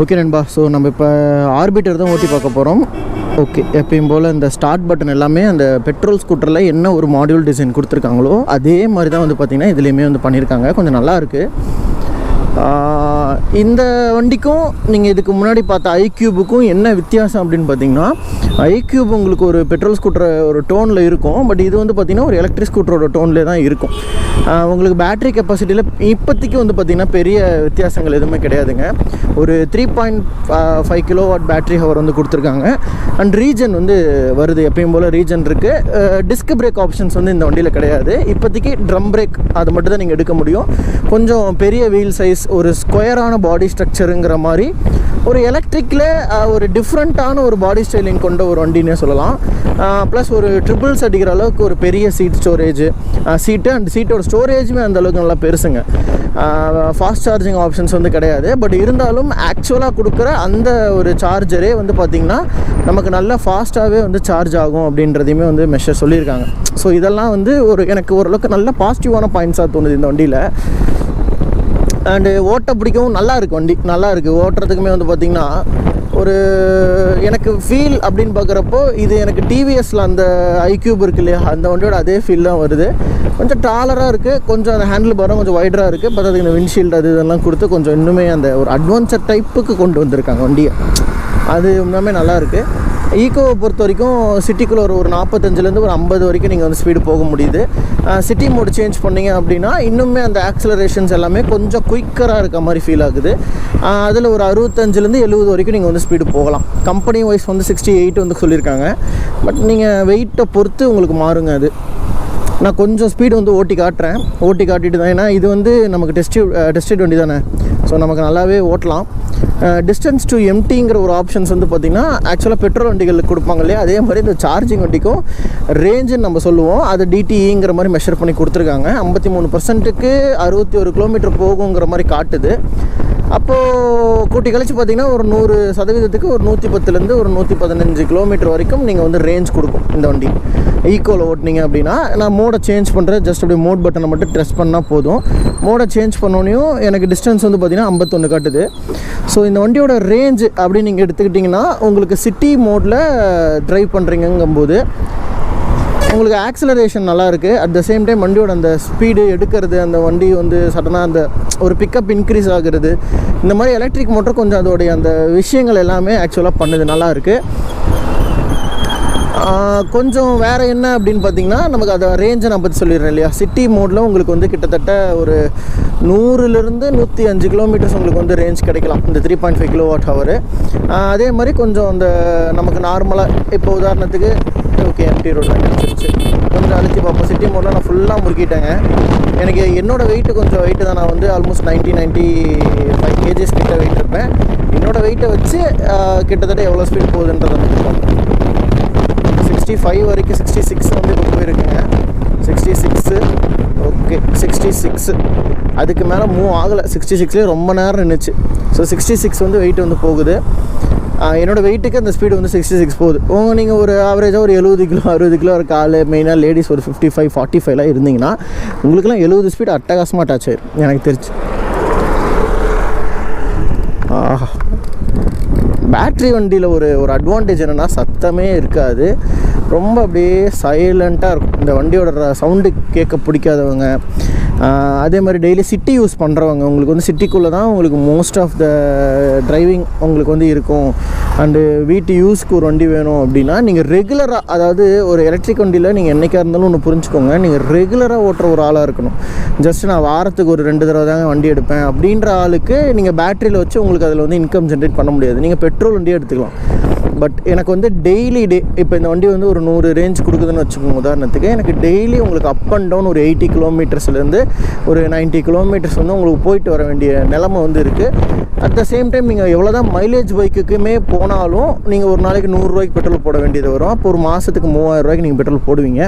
Okay நண்பா, so நம்ம இப்போ ஆர்பிட்டர் தான் ஓட்டி பார்க்க போகிறோம். ஓகே, எப்பயும் போல் இந்த ஸ்டார்ட் பட்டன் எல்லாமே அந்த பெட்ரோல் ஸ்கூட்டரில் என்ன ஒரு மாடியூல் டிசைன் கொடுத்துருக்காங்களோ அதே மாதிரி தான் வந்து பார்த்திங்கன்னா இதுலேயுமே வந்து பண்ணியிருக்காங்க. கொஞ்சம் நல்லாயிருக்கு. இந்த வண்டிக்கும் நீங்கள் இதுக்கு முன்னாடி பார்த்த ஐக்யூபுக்கும் என்ன வித்தியாசம் அப்படின்னு பார்த்தீங்கன்னா, ஐக்யூப் உங்களுக்கு ஒரு பெட்ரோல் ஸ்கூட்டர் ஒரு டோனில் இருக்கும். பட் இது வந்து பார்த்திங்கன்னா ஒரு எலக்ட்ரிக் ஸ்கூட்டரோட டோன்லேயே தான் இருக்கும். உங்களுக்கு பேட்ரி கெப்பாசிட்டியில் இப்போதைக்கு வந்து பார்த்திங்கன்னா பெரிய வித்தியாசங்கள் எதுவுமே கிடையாதுங்க. ஒரு 3.5 கிலோவாட் பேட்ரி ஹவர் வந்து கொடுத்துருக்காங்க. அண்ட் ரீஜன் வந்து வருது, எப்பயும் போல் ரீஜன் இருக்குது. டிஸ்க் பிரேக் ஆப்ஷன்ஸ் வந்து இந்த வண்டியில் கிடையாது. இப்போதைக்கு ட்ரம் பிரேக் அது மட்டும் தான் நீங்கள் எடுக்க முடியும். கொஞ்சம் பெரிய வீல் சைஸ், ஒரு ஸ்கொயரான பாடி ஸ்ட்ரக்சருங்கிற மாதிரி ஒரு எலக்ட்ரிக்கில் ஒரு டிஃப்ரெண்ட்டான ஒரு பாடி ஸ்டைலிங் கொண்ட ஒரு வண்டினே சொல்லலாம். ப்ளஸ் ஒரு ட்ரிபிள்ஸ் அடிக்கிற அளவுக்கு ஒரு பெரிய சீட் ஸ்டோரேஜ் சீட்டு அண்ட் சீட்டோட ஸ்டோரேஜுமே அந்தளவுக்கு நல்லா பெருசுங்க. ஃபாஸ்ட் சார்ஜிங் ஆப்ஷன்ஸ் வந்து கிடையாது. பட் இருந்தாலும் ஆக்சுவலாக கொடுக்குற அந்த ஒரு சார்ஜரே வந்து பார்த்திங்கன்னா நமக்கு நல்லா ஃபாஸ்ட்டாகவே வந்து சார்ஜ் ஆகும் அப்படின்றதையுமே வந்து மெஷர் சொல்லியிருக்காங்க. ஸோ இதெல்லாம் வந்து எனக்கு ஓரளவுக்கு நல்ல பாசிட்டிவான பாயிண்ட்ஸாக தோணுது இந்த வண்டியில். அண்டு ஓட்ட பிடிக்கவும் நல்லா இருக்குது, வண்டி நல்லா இருக்குது. ஓட்டுறதுக்குமே வந்து பார்த்திங்கன்னா ஒரு எனக்கு ஃபீல் அப்படின்னு பார்க்குறப்போ இது எனக்கு டிவிஎஸில் அந்த ஐக்யூப் இருக்குது இல்லையா, அந்த வண்டியோட அதே ஃபீல் தான் வருது. கொஞ்சம் டாலராக இருக்குது, கொஞ்சம் அந்த ஹேண்டில் பாரம் கொஞ்சம் வைடராக இருக்குது. பார்த்தா இந்த விண்ட்ஷீல்டு அது இதெல்லாம் கொடுத்து கொஞ்சம் இன்னுமே அந்த ஒரு அட்வான்ஸர் டைப்புக்கு கொண்டு வந்திருக்காங்க வண்டியை. அது இன்னுமே நல்லாயிருக்கு. ஈக்கோவை பொறுத்த வரைக்கும் சிட்டிக்குள்ளே ஒரு 45லேருந்து ஒரு 50 வரைக்கும் நீங்கள் வந்து ஸ்பீடு போக முடியுது. சிட்டி மோடு சேஞ்ச் பண்ணிங்க அப்படின்னா இன்னுமே அந்த ஆக்சலரேஷன்ஸ் எல்லாமே கொஞ்சம் குயிக்கராக இருக்க மாதிரி ஃபீல் ஆகுது. அதில் ஒரு 65லேருந்து 70 வரைக்கும் நீங்கள் வந்து ஸ்பீடு போகலாம். கம்பெனி வைஸ் வந்து 68 வந்து சொல்லியிருக்காங்க. பட் நீங்கள் வெயிட்டை பொறுத்து உங்களுக்கு மாறுங்க. அது நான் கொஞ்சம் ஸ்பீடு வந்து ஓட்டி காட்டிட்டு தான். ஏன்னா இது வந்து நமக்கு டெஸ்டட் வண்டி தானே, ஸோ நமக்கு நல்லாவே ஓட்டலாம். டிஸ்டன்ஸ் டு எம்டிங்கிற ஒரு ஆப்ஷன்ஸ் வந்து பார்த்திங்கன்னா ஆக்சுவலாக பெட்ரோல் வண்டிகளுக்கு கொடுப்பாங்க இல்லையா, அதே மாதிரி இந்த சார்ஜிங் வண்டிக்கும் ரேஞ்சுன்னு நம்ம சொல்லுவோம், அது டிடிஇங்கிற மாதிரி மெஷர் பண்ணி கொடுத்துருக்காங்க. 53%க்கு 61 கிலோமீட்டர் போகுங்கிற மாதிரி காட்டுது. அப்போது கூட்டி கழிச்சு பார்த்திங்கன்னா ஒரு 100%க்கு ஒரு 110லேருந்து ஒரு 115 கிலோமீட்டர் வரைக்கும் நீங்கள் வந்து ரேஞ்ச் கொடுக்கும் இந்த வண்டி. ஈக்கோவில் ஓட்டினீங்க அப்படின்னா நான் மோடை சேஞ்ச் பண்ணுறேன், ஜஸ்ட் அப்படியே மோட் பட்டனை மட்டும் ப்ரெஸ் பண்ணால் போதும். மோடை சேஞ்ச் பண்ணோன்னையும் எனக்கு டிஸ்டன்ஸ் வந்து பார்த்திங்கன்னா 51 காட்டுது. ஸோ இந்த வண்டியோட ரேஞ்சு அப்படின்னு நீங்கள் எடுத்துக்கிட்டிங்கன்னா உங்களுக்கு சிட்டி மோடில் ட்ரைவ் பண்ணுறீங்கும்போது உங்களுக்கு ஆக்சலரேஷன் நல்லாயிருக்கு. அட் த சேம் டைம் வண்டியோட அந்த ஸ்பீடு எடுக்கிறது, அந்த வண்டி வந்து சடனாக அந்த ஒரு பிக்கப் இன்க்ரீஸ் ஆகுறது, இந்த மாதிரி எலக்ட்ரிக் மோட்டர் கொஞ்சம் அதோடைய அந்த விஷயங்கள் எல்லாமே ஆக்சுவலாக பண்ணுது, நல்லாயிருக்கு. கொஞ்சம் வேறு என்ன அப்படின்னு பார்த்திங்கன்னா நமக்கு அதை ரேஞ்சை நான் பற்றி சொல்லிடுறேன் இல்லையா. சிட்டி மோடில் உங்களுக்கு வந்து கிட்டத்தட்ட ஒரு 100லேருந்து 105 கிலோமீட்டர்ஸ் உங்களுக்கு வந்து ரேஞ்ச் கிடைக்கலாம் இந்த 3.5 கிலோவாட் ஹவர். அதே மாதிரி கொஞ்சம் அந்த நமக்கு நார்மலாக இப்போ உதாரணத்துக்கு ஓகே எம்டி ரோடு கிடச்சிருச்சு, கொஞ்சம் அழுத்தி பார்ப்போம். சிட்டி மோடில் நான் ஃபுல்லாக முறுக்கிட்டேங்க. எனக்கு என்னோடய வெயிட்டு கொஞ்சம் வெயிட்டு தான், நான் வந்து ஆல்மோஸ்ட் 95 kgs கிட்ட வெயிட் இருப்பேன். என்னோடய வெயிட்டை வச்சு கிட்டத்தட்ட எவ்வளோ ஸ்பீட் போகுதுன்றதை வந்து பார்ப்போம். 65 வரைக்கும் 66 வந்து இப்போ போயிருக்குங்க. 66 ஓகே 66 அதுக்கு மேலே மூவ் ஆகலை. 66லேயே ரொம்ப நேரம் நின்றுச்சு. ஸோ 66 வந்து வெயிட் வந்து போகுது. என்னோடய வெயிட்டுக்கு அந்த ஸ்பீடு வந்து 66 போகுது. நீங்கள் ஒரு ஆவரேஜாக ஒரு 70 கிலோ 60 கிலோ இருக்க ஆள், மெயினாக லேடிஸ் ஒரு 55 45 இருந்தீங்கன்னா உங்களுக்குலாம் 70 ஸ்பீடு அட்டகாசமாக டச் ஆயிடும் எனக்கு தெரிஞ்சு. பேட்ரி வண்டியில் ஒரு அட்வான்டேஜ் என்னென்னா சத்தமே இருக்காது, ரொம்ப அப்படியே சைலண்ட்டாக இருக்கும். இந்த வண்டியோட சவுண்டு கேட்க பிடிக்காதவங்க, அதே மாதிரி டெய்லி சிட்டி யூஸ் பண்ணுறவங்க, உங்களுக்கு வந்து சிட்டிக்குள்ளே தான் உங்களுக்கு மோஸ்ட் ஆஃப் த டிரைவிங் உங்களுக்கு வந்து இருக்கும். அண்டு வீட்டு யூஸ்க்கு ஒரு வண்டி வேணும் அப்படின்னா நீங்கள் ரெகுலராக, அதாவது ஒரு எலக்ட்ரிக் வண்டியில் நீங்கள் என்றைக்காக இருந்தாலும் ஒன்று புரிஞ்சுக்கோங்க, நீங்கள் ரெகுலராக ஓட்டுற ஒரு ஆளாக இருக்கணும். ஜஸ்ட் நான் வாரத்துக்கு ஒரு 2 தடவை தாங்க வண்டி எடுப்பேன் அப்படின்ற ஆளுக்கு நீங்கள் பேட்டரியில் வச்சு உங்களுக்கு அதில் வந்து இன்கம் ஜென்ரேட் பண்ண முடியாது. நீங்கள் பெட்ரோல் வண்டியே எடுத்துக்கலாம். பட் எனக்கு வந்து டெய்லி இப்போ இந்த வண்டி வந்து ஒரு 100 ரேஞ்ச் கொடுக்குதுன்னு வச்சுக்கோங்க உதாரணத்துக்கு. எனக்கு டெய்லி உங்களுக்கு அப் அண்ட் டவுன் ஒரு 80 கிலோமீட்டர்ஸ்லேருந்து ஒரு 90 கிலோமீட்டர்ஸ் வந்து உங்களுக்கு போயிட்டு வர வேண்டிய நிலைமை வந்து இருக்குது. அட் த சேம் டைம் நீங்கள் எவ்வளோ தான் மைலேஜ் பைக்குக்குமே போனாலும் நீங்கள் ஒரு நாளைக்கு 100 ரூபாய்க்கு பெட்ரோல் போட வேண்டியது வரும். அப்போ ஒரு மாதத்துக்கு 3000 ரூபாய்க்கு நீங்கள் பெட்ரோல் போடுவீங்க.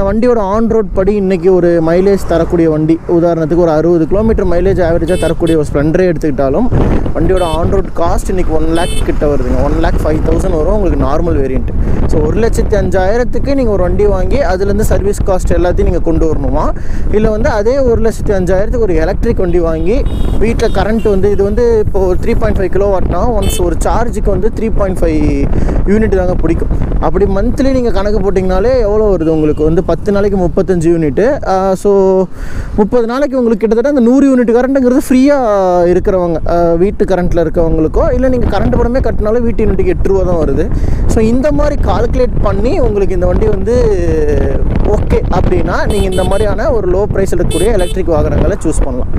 வண்டியோட ஆன் ரோட் படி இன்றைக்கி ஒரு மைலேஜ் தரக்கூடிய வண்டி உதாரணத்துக்கு ஒரு 60 கிலோமீட்டர் மைலேஜ் ஆவரேஜாக தரக்கூடிய ஒரு ஸ்ப்ளெண்டரே எடுத்துக்கிட்டாலும் வண்டியோட ஆன் ரோட் காஸ்ட் இன்றைக்கி 1 lakh கிட்ட வருதுங்க. 1,05,000 வரும் உங்களுக்கு நார்மல் வேரியண்ட்டு. ஸோ 1,05,000க்கு நீங்கள் ஒரு வண்டி வாங்கி அதுலேருந்து சர்வீஸ் காஸ்ட் எல்லாத்தையும் நீங்கள் கொண்டு வரணுமா, இல்லை வந்து அதே 1,05,000க்கு ஒரு எலக்ட்ரிக் வண்டி வாங்கி வீட்டில் கரண்ட் வந்து இது வந்து வந்து இப்போது 3.5 கிலோவாட்னா ஒன்ஸ் ஒரு சார்ஜுக்கு வந்து 3.5 யூனிட் தாங்க பிடிக்கும். அப்படி மந்த்லி நீங்கள் கணக்கு போட்டிங்கனாலே எவ்வளோ வருது உங்களுக்கு வந்து 10 நாளைக்கு 35 யூனிட்டு. ஸோ 30 நாளைக்கு உங்களுக்கு கிட்டத்தட்ட அந்த 100 யூனிட் கரண்ட்டுங்கிறது ஃப்ரீயாக இருக்கிறவங்க வீட்டு கரண்ட்டில் இருக்கவங்களுக்கோ இல்லை நீங்கள் கரண்ட் படமே கட்டினாலும் வீட்டு யூனிட்டுக்கு 8 ரூபா தான் வருது. ஸோ இந்த மாதிரி கால்குலேட் பண்ணி உங்களுக்கு இந்த வண்டி வந்து ஓகே அப்படின்னா நீங்கள் இந்த மாதிரியான ஒரு லோ ப்ரைஸில் இருக்கக்கூடிய எலக்ட்ரிக் வாகனங்களை சூஸ் பண்ணலாம்.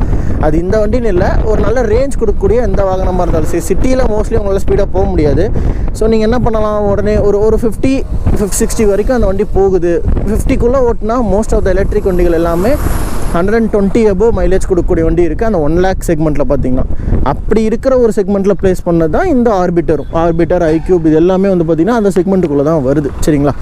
அது இந்த வண்டின்னு இல்லை, ஒரு நல்ல ரேஞ்ச் கொடுக்கக்கூடிய எந்த வாகனமாக இருந்தாலும் சரி. சிட்டியில் மோஸ்ட்லி உங்களால் ஸ்பீடாக போக முடியாது. ஸோ நீங்கள் என்ன பண்ணலாம், உடனே ஒரு 50-60 வரைக்கும் அந்த வண்டி போகுது. 50க்குள்ளே ஓட்டினா மோஸ்ட் ஆஃப் த எலக்ட்ரிக் வண்டிகள் எல்லாமே 120 above மைலேஜ் கொடுக்கக்கூடிய வண்டி இருக்குது அந்த 1 lakh செக்மெண்ட்டில் பார்த்தீங்கன்னா. அப்படி இருக்கிற ஒரு செக்மெண்ட்டில் ப்ளேஸ் பண்ணது தான் இந்த ஆர்பிட்டர் ஐக்யூப் இது எல்லாமே வந்து பார்த்திங்கன்னா அந்த செக்மெண்ட்டுக்குள்ளே தான் வருது. சரிங்களா?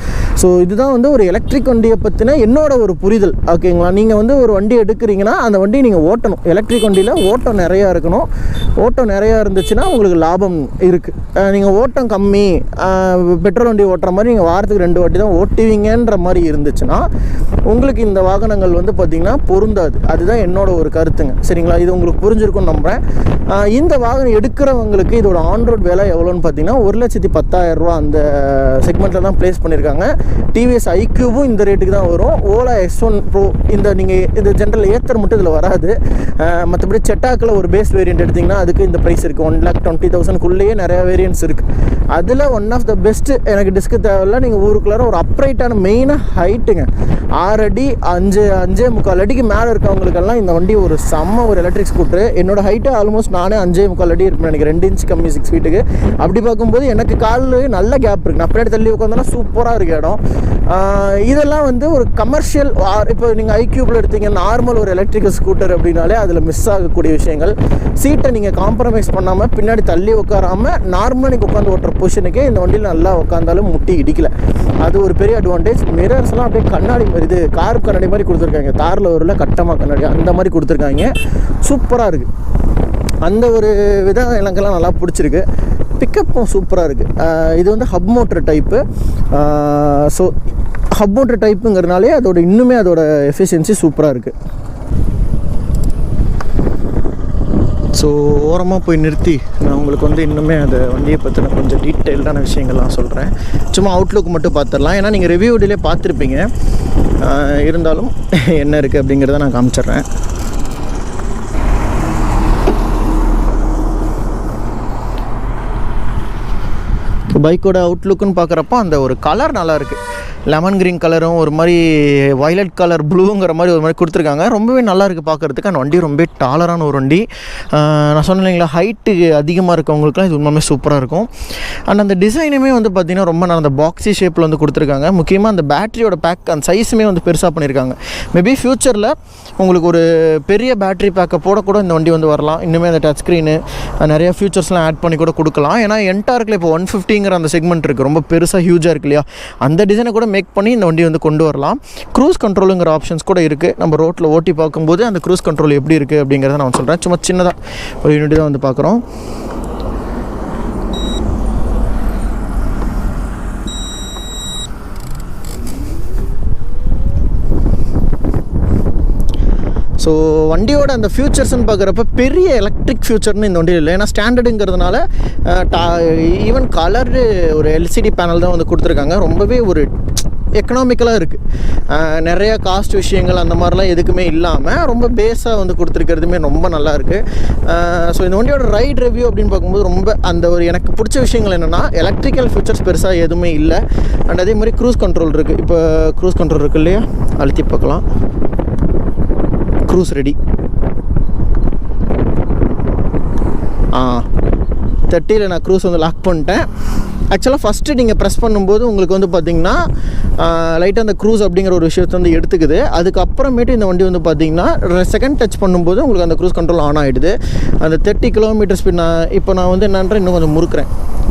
ஸோ இதுதான் வந்து ஒரு எலக்ட்ரிக் வண்டியை பற்றின என்னோட ஒரு புரிதல். ஓகேங்களா? நீங்கள் வந்து ஒரு வண்டி எடுக்கிறீங்கன்னா அந்த வண்டியை நீங்கள் ஓட்டணும். எலக்ட்ரிக் வண்டியில் ஓட்டம் நிறையா இருக்கணும். ஓட்டம் நிறையா இருந்துச்சுன்னா உங்களுக்கு லாபம் இருக்குது. நீங்கள் ஓட்டம் கம்மி பெட்ரோல் வண்டி ஓட்டுற மாதிரி நீங்கள் வாரத்துக்கு 2 வாட்டி தான் ஓட்டுவீங்கன்ற மாதிரி இருந்துச்சுன்னா உங்களுக்கு இந்த வாகனங்கள் வந்து பார்த்திங்கன்னா பொருந்தாது. அதுதான் என்னோட ஒரு கருத்துங்க. சரிங்களா? இது உங்களுக்கு புரிஞ்சிருக்கும்னு நம்புகிறேன். இந்த வாகனம் எடுக்கிறவங்களுக்கு இதோட ஆன்ரோட் விலை எவ்வளோன்னு பார்த்தீங்கன்னா 1,10,000 ரூபா அந்த செக்மெண்ட்டில் தான் ப்ளேஸ் பண்ணியிருக்காங்க. டிவிஎஸ் ஐக்யூபும் இந்த ரேட்டுக்கு தான் வரும். ஓலா S1 Pro இந்த நீங்கள் இந்த ஜென்ரல் ஏத்தர் மட்டும் இதில் வராது. மற்றபடி செட்டாக்கில் ஒரு பேஸ் வேரியண்ட் எடுத்திங்கன்னா அதுக்கு இந்த ப்ரைஸ் இருக்குது. 1,20,000க்குள்ளேயே நிறையா வேரியன்ட்ஸ் இருக்குது. அதில் ஒன் ஆஃப் த பெஸ்ட்டு எனக்கு டிஸ்க்கு தேவையில்ல. நீங்கள் ஊருக்குள்ளார ஒரு அப்ரைட்டான மெயினாக ஹைட்டுங்க 6 அடி 5.25 அடிக்கு மேலே இருக்கவங்களுக்கெல்லாம் இந்த வண்டி ஒரு செம்ம ஒரு எலக்ட்ரிக் ஸ்கூட்ரு. என்னோடய ஹைட்டு ஆல்மோஸ்ட் நானே 5.25 அடி இருப்பேன் நினைக்கிறேன். 2 இன்ச் கம்மி 6 ஃபீட்டுக்கு. அப்படி பார்க்கும்போது எனக்கு காலில் நல்ல கேப் இருக்குது. நான் பின்னாடி தள்ளி உட்காந்தோன்னா சூப்பராக இருக்குது இடம். இதெல்லாம் வந்து ஒரு கமர்ஷியல் இப்போ நீங்கள் ஐக்யூபில் எடுத்தீங்க நார்மல் ஒரு எலக்ட்ரிக்கல் ஸ்கூட்டர் அப்படின்னாலே அதில் மிஸ் ஆகக்கூடிய விஷயங்கள். சீட்டை நீங்கள் காம்ப்ரமைஸ் பண்ணாமல் பின்னாடி தள்ளி உட்காராமல் நார்மலாக நீங்கள் உட்காந்து ஓட்டுற பொசிஷனுக்கே இந்த வண்டியில் நல்லா உட்காந்தாலும் முட்டி இடிக்கல. அது ஒரு பெரிய அட்வான்டேஜ். மிரர்ஸ்லாம் அப்படியே கண்ணாடி மாதிரி இது கார் கண்ணாடி மாதிரி கொடுத்துருக்காங்க. தாரில் ஒரு கட்டமாக கண்ணாடி அந்த மாதிரி கொடுத்துருக்காங்க. சூப்பராக இருக்குது. அந்த ஒரு விதம் எனக்கெல்லாம் நல்லா பிடிச்சிருக்கு. பிக்கப்பும் சூப்பராக இருக்குது. இது வந்து hub motor type. So hub motor டைப்புங்கிறனாலே அதோட இன்னுமே அதோட எஃபிஷியன்சி சூப்பராக இருக்குது. ஸோ ஓரமாக போய் நிறுத்தி நான் உங்களுக்கு வந்து இன்னுமே அந்த வண்டியை பற்றின கொஞ்சம் டீட்டெயில்டான விஷயங்கள்லாம் சொல்கிறேன். சும்மா அவுட்லுக் மட்டும் பார்த்துடலாம். ஏன்னா நீங்கள் ரிவ்யூ வீடியோலே பார்த்துருப்பீங்க. இருந்தாலும் என்ன இருக்குது அப்படிங்கிறத நான் காமிச்சிட்றேன். பைக்கோட அவுட்லுக்குன்னு பார்க்குறப்போ அந்த ஒரு கலர் நல்லா இருக்குது. லெமன் க்ரீன் கலரும் ஒரு மாதிரி வயலட் கலர் ப்ளூங்கிற மாதிரி ஒரு மாதிரி கொடுத்துருக்காங்க. ரொம்பவே நல்லா இருக்குது பார்க்குறதுக்கு. அந்த வண்டி ரொம்ப டாலரான ஒரு வண்டி. நான் சொன்னேன் இல்லைங்களா, ஹைட்டு அதிகமாக இருக்கவங்களுக்குலாம் இது உண்மையுமே சூப்பராக இருக்கும். அண்ட் அந்த டிசைனுமே வந்து பார்த்திங்கன்னா ரொம்ப நல்லா அந்த பாக்ஸி ஷேப்பில் வந்து கொடுத்துருக்காங்க. முக்கியமாக அந்த பேட்டரியோட பேக் அந்த சைஸுமே வந்து பெருசாக பண்ணியிருக்காங்க. மேபி ஃப்யூச்சரில் உங்களுக்கு ஒரு பெரிய பேட்டரி பேக்கை போடக்கூட இந்த வண்டி வந்து வரலாம். இன்னுமே அந்த டச் ஸ்க்ரீனு நிறைய ஃபியூச்சர்ஸ்லாம் ஆட் பண்ணி கூட கொடுக்கலாம். ஏன்னா என்டார்க்கில் இப்போ 150ங்கிற அந்த செக்மெண்ட் இருக்குது, ரொம்ப பெருசாக ஹியூஜாக இருக்கு இல்லையா, அந்த டிசைனை கூட மேக் பண்ணி இந்த வண்டி வந்து கொண்டு வரலாம். க்ரூஸ் கண்ட்ரோலுங்கிற ஆப்ஷன்ஸ் கூட இருக்குது. நம்ம ரோட்டில் ஓட்டி பார்க்கும்போது அந்த க்ரூஸ் கண்ட்ரோல் எப்படி இருக்குது அப்படிங்கிறத நான் சொல்கிறேன். சும்மா சின்னதாக ஒரு யூனிட் தான் வந்து பார்க்குறோம். ஸோ வண்டியோட அந்த ஃபியூச்சர்ஸ்ன்னு பார்க்குறப்ப பெரிய எலக்ட்ரிக் ஃபியூச்சர்னு இந்த வண்டியில் இல்லை. ஏன்னா ஸ்டாண்டர்டுங்கிறதுனால ஈவன் கலரு ஒரு எல்சிடி பேனல் தான் வந்து கொடுத்துருக்காங்க. ரொம்பவே ஒரு எக்கனாமிக்கலாக இருக்குது. நிறையா காஸ்ட் விஷயங்கள் அந்த மாதிரிலாம் எதுக்குமே இல்லாமல் ரொம்ப பேஸாக வந்து கொடுத்துருக்கிறதுமே ரொம்ப நல்லா இருக்குது. ஸோ இந்த வண்டியோட ரைட் ரிவ்யூ அப்படின்னு பார்க்கும்போது ரொம்ப அந்த ஒரு எனக்கு பிடிச்ச விஷயங்கள் என்னென்னா எலக்ட்ரிக்கல் ஃபீச்சர்ஸ் பெருசாக எதுவுமே இல்லை. அண்ட் அதே மாதிரி க்ரூஸ் கண்ட்ரோல் இருக்குது. இப்போ க்ரூஸ் கண்ட்ரோல் இருக்குது இல்லையா, அழுத்தி பார்க்கலாம். Cruise ready. 30ல் நான் க்ரூஸ் வந்து லாக் பண்ணிட்டேன். ஆக்சுவலாக ஃபஸ்ட்டு நீங்கள் ப்ரெஸ் பண்ணும்போது உங்களுக்கு வந்து பார்த்திங்கன்னா லைட்டாக அந்த க்ரூஸ் அப்படிங்கிற ஒரு விஷயத்தை வந்து எடுத்துக்குது. அதுக்கப்புறமேட்டு இந்த வண்டி வந்து பார்த்திங்கன்னா செகண்ட் டச் பண்ணும்போது உங்களுக்கு அந்த க்ரூஸ் கண்ட்ரோல் ஆன் ஆகிடுது. அந்த 30 km ஸ்பீட் நான் வந்து என்னன்றேன் இன்னும் கொஞ்சம்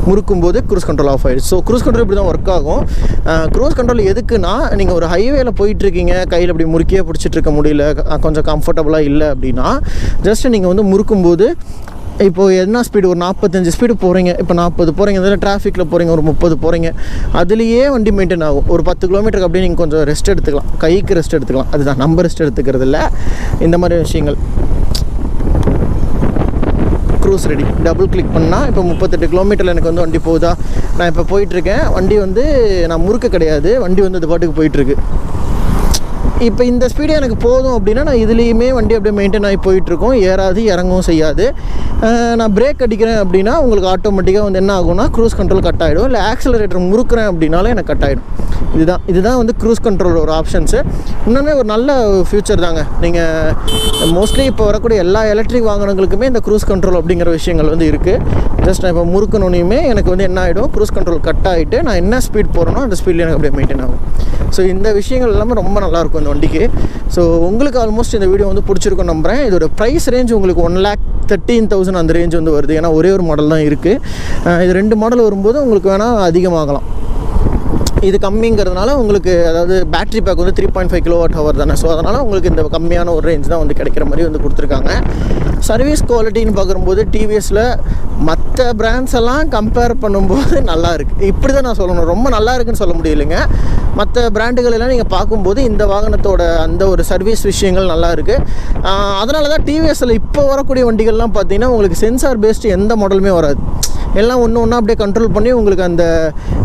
முறுக்கும்போது க்ரூஸ் கண்ட்ரோல் ஆஃப் ஆகிடுச்சு. ஸோ க்ரூஸ் கண்ட்ரோல் இப்படி தான் ஒர்க் ஆகும். க்ரூஸ் கண்ட்ரோல் எதுக்குன்னா நீங்கள் ஒரு ஹைவேல போயிட்டுருக்கீங்க, கையில் அப்படி முறுக்கியே பிடிச்சிட்ருக்க முடியல, கொஞ்சம் கம்ஃபர்டபுளாக இல்லை அப்படின்னா ஜஸ்ட்டு நீங்கள் வந்து முறுக்கும்போது இப்போது என்ன ஸ்பீடு ஒரு 45 ஸ்பீடு போகிறீங்க, இப்போ 40 போகிறீங்க, இதில் டிராஃபிக்கில் போகிறீங்க, ஒரு 30 போகிறீங்க, அதுலேயே வண்டி மெயின்டைன் ஆகும். ஒரு 10 கிலோமீட்டருக்கு அப்படியே நீங்கள் கொஞ்சம் ரெஸ்ட் எடுத்துக்கலாம், கைக்கு ரெஸ்ட் எடுத்துக்கலாம். அதுதான் நம்ம ரெஸ்ட் எடுத்துக்கிறது இல்லை. இந்த மாதிரி விஷயங்கள் க்ரூஸ் ரெடி. டபுள் கிளிக் பண்ணால் இப்போ 38 கிலோமீட்டரில் எனக்கு வந்து வண்டி போகுதா. நான் இப்போ போயிட்டுருக்கேன். வண்டி வந்து நான் முறுக்க கிடையாது, வண்டி வந்து அது பாட்டுக்கு போயிட்டுருக்கு. இப்போ இந்த ஸ்பீடு எனக்கு போதும் அப்படின்னா நான் இதுலேயுமே வண்டி அப்படியே மெயின்டைன் ஆகி போயிட்டுருக்கோம். ஏறாது இறங்கவும் செய்யாது. நான் பிரேக் அடிக்கிறேன் அப்படின்னா உங்களுக்கு ஆட்டோமேட்டிக்காக வந்து என்ன ஆகும்னா க்ரூஸ் கண்ட்ரோல் கட் ஆகிடும். இல்லை ஆக்சிலரேட்டர் முறுக்குறேன் அப்படின்னாலும் எனக்கு கட் ஆகிடும். இதுதான் வந்து க்ரூஸ் கண்ட்ரோல் ஒரு ஆப்ஷன்ஸு. இன்னுமே ஒரு நல்ல ஃபியூச்சர் தாங்க. நீங்கள் மோஸ்ட்லி இப்போ வரக்கூடிய எல்லா எலக்ட்ரிக் வாகனங்களுக்குமே இந்த க்ரூஸ் கண்ட்ரோல் அப்படிங்கிற விஷயங்கள் வந்து இருக்குது. ஜஸ்ட் நான் இப்போ முறுக்கணுனையுமே எனக்கு வந்து என்ன ஆகிடும், க்ரூஸ் கண்ட்ரோல் கட் ஆகிட்டு நான் என்ன ஸ்பீட் போகிறேனோ அந்த ஸ்பீடில் எனக்கு அப்படியே மெயின்டைன் ஆகும். ஸோ இந்த விஷயங்கள் எல்லாமே ரொம்ப நல்லாயிருக்கும் இந்த வண்டிக்கு. ஸோ உங்களுக்கு ஆல்மோஸ்ட் இந்த வீடியோ வந்து பிடிச்சிருக்கும் நம்புகிறேன். இதோட ப்ரைஸ் ரேஞ்ச் உங்களுக்கு 1,13,000 அந்த ரேஞ்ச் வந்து வருது. ஏன்னா ஒரே ஒரு மாடல் தான் இருக்குது. இது 2 மாடல் வரும்போது உங்களுக்கு வேணால் அதிகமாகலாம். இது கம்மிங்கிறதுனால உங்களுக்கு அதாவது பேட்டரி பேக் வந்து 3.5 kWh தானே. ஸோ அதனால் உங்களுக்கு இந்த கம்மியான ஒரு ரேஞ்ச் தான் வந்து கிடைக்கிற மாதிரி வந்து கொடுத்துருக்காங்க. சர்வீஸ் குவாலிட்டின்னு பார்க்கும்போது டிவிஎஸில் மற்ற பிராண்ட்ஸ் எல்லாம் கம்பேர் பண்ணும்போது நல்லா இருக்குது. இப்படி தான் நான் சொல்லணும். ரொம்ப நல்லா இருக்குன்னு சொல்ல முடியலைங்க. மற்ற பிராண்டுகள் எல்லாம் நீங்கள் பார்க்கும்போது இந்த வாகனத்தோட அந்த ஒரு சர்வீஸ் விஷயங்கள் நல்லா இருக்குது. அதனால தான் டிவிஎஸில் இப்போ வரக்கூடிய வண்டிகள்லாம் பார்த்தீங்கன்னா உங்களுக்கு சென்சார் பேஸ்டு எந்த மாடலுமே வராது. எல்லாம் ஒன்று அப்படியே கண்ட்ரோல் பண்ணி உங்களுக்கு அந்த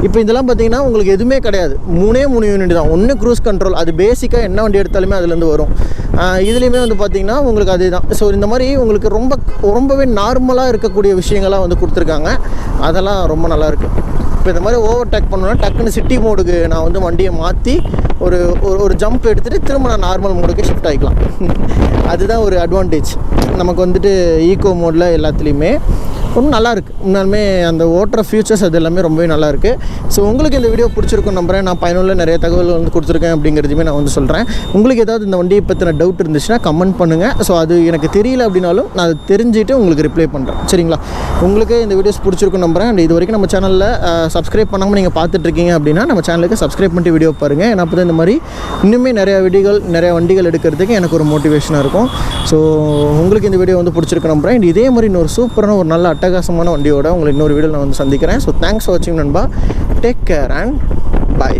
இப்போ இதெல்லாம் பார்த்தீங்கன்னா உங்களுக்கு எதுவுமே கிடையாது. 3 யூனிட் தான். ஒன்று க்ரூஸ் கண்ட்ரோல், அது பேசிக்காக என்ன வண்டி எடுத்தாலுமே அதுலேருந்து வரும். இதுலேயுமே வந்து பார்த்திங்கன்னா உங்களுக்கு அதே தான். ஸோ இந்த மாதிரி உங்களுக்கு ரொம்பவே நார்மலாக இருக்கக்கூடிய விஷயங்கள்லாம் வந்து கொடுத்துருக்காங்க. அதெல்லாம் ரொம்ப நல்லாயிருக்கு. இப்போ இந்த மாதிரி ஓவர் டேக் பண்ணணுன்னா டக்குன்னு சிட்டி மோடுக்கு நான் வந்து வண்டியை மாற்றி ஒரு ஜம்ப் எடுத்துகிட்டு திரும்ப நான் நார்மல் மோடுக்கு ஷிஃப்ட் ஆகிக்கலாம். அதுதான் ஒரு அட்வான்டேஜ் நமக்கு வந்துட்டு ஈகோ மோடில் எல்லாத்துலேயுமே. ரொம்ப நல்லாயிருக்கு. உண்மையாலுமே அந்த ஓட்டுற ஃபியூச்சர்ஸ் அது எல்லாமே ரொம்பவே நல்லாயிருக்கு. ஸோ உங்களுக்கு இந்த வீடியோ பிடிச்சிருக்கும் நம்புறேன். நான் பயனுள்ள நிறைய தகவல்கள் வந்து கொடுத்துருக்கேன் அப்படிங்கிறதுமே நான் வந்து சொல்கிறேன். உங்களுக்கு ஏதாவது இந்த வண்டியை பற்றின டவுட் இருந்துச்சுன்னா கமெண்ட் பண்ணுங்கள். ஸோ அது எனக்கு தெரியல அப்படின்னாலும் நான் அதை தெரிஞ்சுட்டு உங்களுக்கு ரிப்ளை பண்ணுறேன். சரிங்களா? உங்களுக்கு இந்த வீடியோஸ் பிடிச்சிருக்கும் நம்புறேன். அண்ட் இது வரைக்கும் நம்ம சேனலில் சப்ஸ்கிரைப் பண்ணாமல் நீங்கள் பார்த்துட்ருக்கீங்க அப்படின்னா நம்ம சேனலுக்கு சப்ஸ்கிரைப் பண்ணிட்டு வீடியோ பாருங்கள். ஏன்னா அப்போ தான் இந்த மாதிரி இன்னுமே நிறைய வண்டிகள் எடுக்கிறதுக்கு எனக்கு ஒரு மோட்டிவேஷனாக இருக்கும். ஸோ உங்களுக்கு இந்த வீடியோ வந்து பிடிச்சிருக்கு நம்புறேன். அண்ட் இதே மாதிரி இன்னொரு சூப்பரான ஒரு நல்ல அட்டகாசமான வண்டியோட உங்களை இன்னொரு வீடியோ நான் வந்து சந்திக்கிறேன். ஸோ தேங்க்ஸ் ஃபார் வாட்சிங் நண்பா. Take care and by.